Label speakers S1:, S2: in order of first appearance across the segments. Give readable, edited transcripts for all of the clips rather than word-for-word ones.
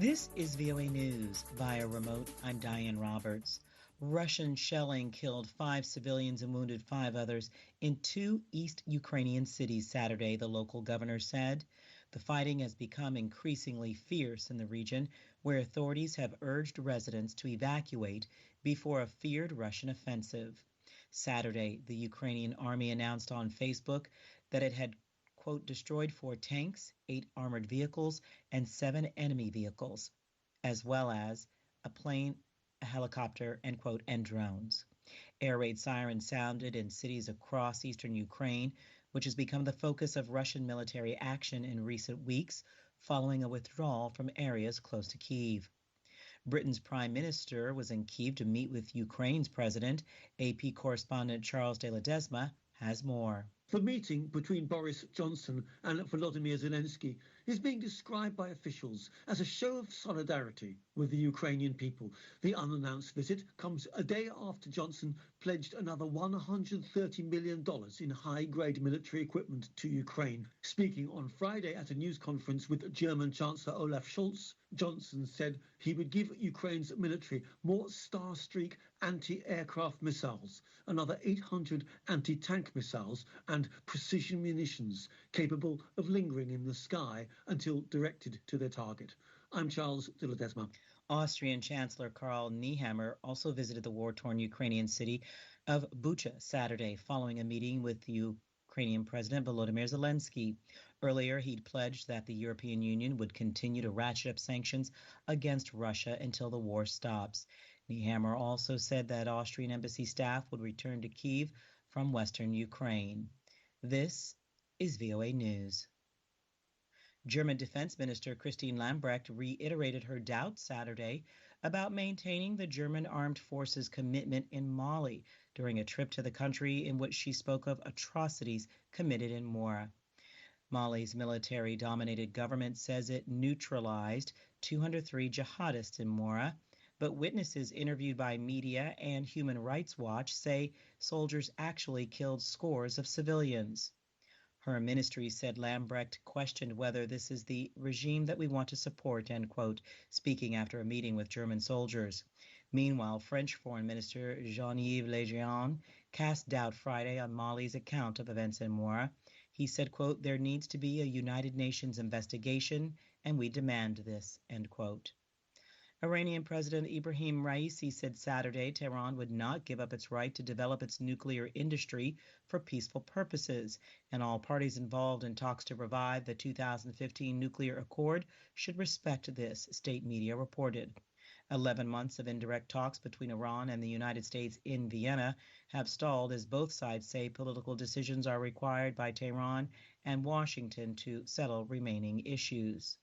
S1: This is VOA News. Via remote, I'm Diane Roberts. Russian shelling killed 5 civilians and wounded 5 others in 2 East Ukrainian cities Saturday, the local governor said. The fighting has become increasingly fierce in the region, where authorities have urged residents to evacuate before a feared Russian offensive. Saturday, the Ukrainian army announced on Facebook that it had, quote, destroyed 4 tanks, 8 armored vehicles, and 7 enemy vehicles, as well as a plane, a helicopter, end quote, and drones. Air raid sirens sounded in cities across eastern Ukraine, which has become the focus of Russian military action in recent weeks, following a withdrawal from areas close to Kyiv. Britain's Prime Minister was in Kyiv to meet with Ukraine's president. AP correspondent Charles de Ledesma has more.
S2: The meeting between Boris Johnson and Volodymyr Zelensky is being described by officials as a show of solidarity with the Ukrainian people. The unannounced visit comes a day after Johnson pledged another $130 million in high-grade military equipment to Ukraine. Speaking on Friday at a news conference with German Chancellor Olaf Scholz, Johnson said he would give Ukraine's military more Starstreak anti-aircraft missiles, another 800 anti-tank missiles and precision munitions capable of lingering in the sky until directed to their target. I'm Charles de Ledesma.
S1: Austrian Chancellor Karl Nehammer also visited the war-torn Ukrainian city of Bucha Saturday following a meeting with the Ukrainian President Volodymyr Zelensky. Earlier, he'd pledged that the European Union would continue to ratchet up sanctions against Russia until the war stops. Nehammer also said that Austrian embassy staff would return to Kyiv from western Ukraine. This is VOA News. German Defense Minister Christine Lambrecht reiterated her doubts Saturday about maintaining the German armed forces' commitment in Mali during a trip to the country in which she spoke of atrocities committed in Mora. Mali's military-dominated government says it neutralized 203 jihadists in Mora, but witnesses interviewed by media and Human Rights Watch say soldiers actually killed scores of civilians. Her ministry said Lambrecht questioned whether this is the regime that we want to support, end quote, speaking after a meeting with German soldiers. Meanwhile, French Foreign Minister Jean-Yves Le Drian cast doubt Friday on Mali's account of events in Mora. He said, quote, there needs to be a United Nations investigation, and we demand this, end quote. Iranian President Ibrahim Raisi said Saturday Tehran would not give up its right to develop its nuclear industry for peaceful purposes, and all parties involved in talks to revive the 2015 nuclear accord should respect this, state media reported. 11 months of indirect talks between Iran and the United States in Vienna have stalled as both sides say political decisions are required by Tehran and Washington to settle remaining issues.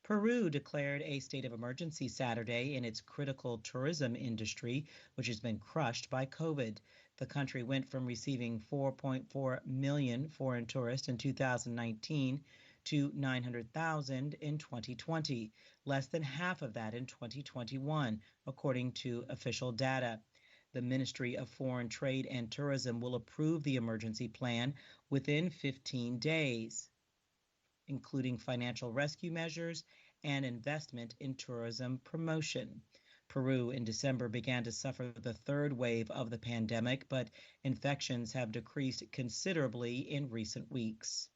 S1: Peru declared a state of emergency Saturday in its critical tourism industry, which has been crushed by COVID. The country went from receiving 4.4 million foreign tourists in 2019 to 900,000 in 2020, less than half of that in 2021, according to official data. The Ministry of Foreign Trade and Tourism will approve the emergency plan within 15 days. Including financial rescue measures and investment in tourism promotion. Peru in December began to suffer the third wave of the pandemic, but infections have decreased considerably in recent weeks.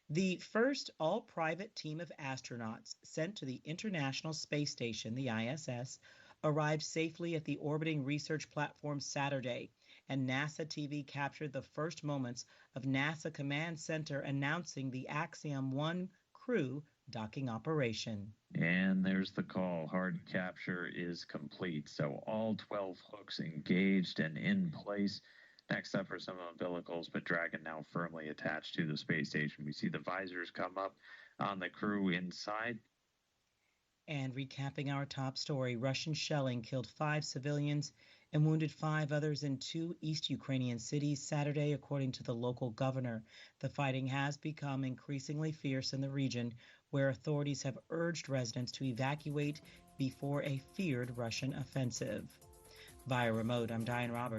S1: The first all-private team of astronauts sent to the International Space Station, the ISS, arrived safely at the orbiting research platform Saturday, and NASA TV captured the first moments of NASA Command Center announcing the Axiom 1 crew docking operation.
S3: And there's the call. Hard capture is complete. So all 12 hooks engaged and in place. Next up are some umbilicals, but Dragon now firmly attached to the space station. We see the visors come up on the crew inside.
S1: And recapping our top story, Russian shelling killed 5 civilians and wounded 5 others in 2 East Ukrainian cities Saturday, according to the local governor. The fighting has become increasingly fierce in the region, where authorities have urged residents to evacuate before a feared Russian offensive. Via remote, I'm Diane Roberts.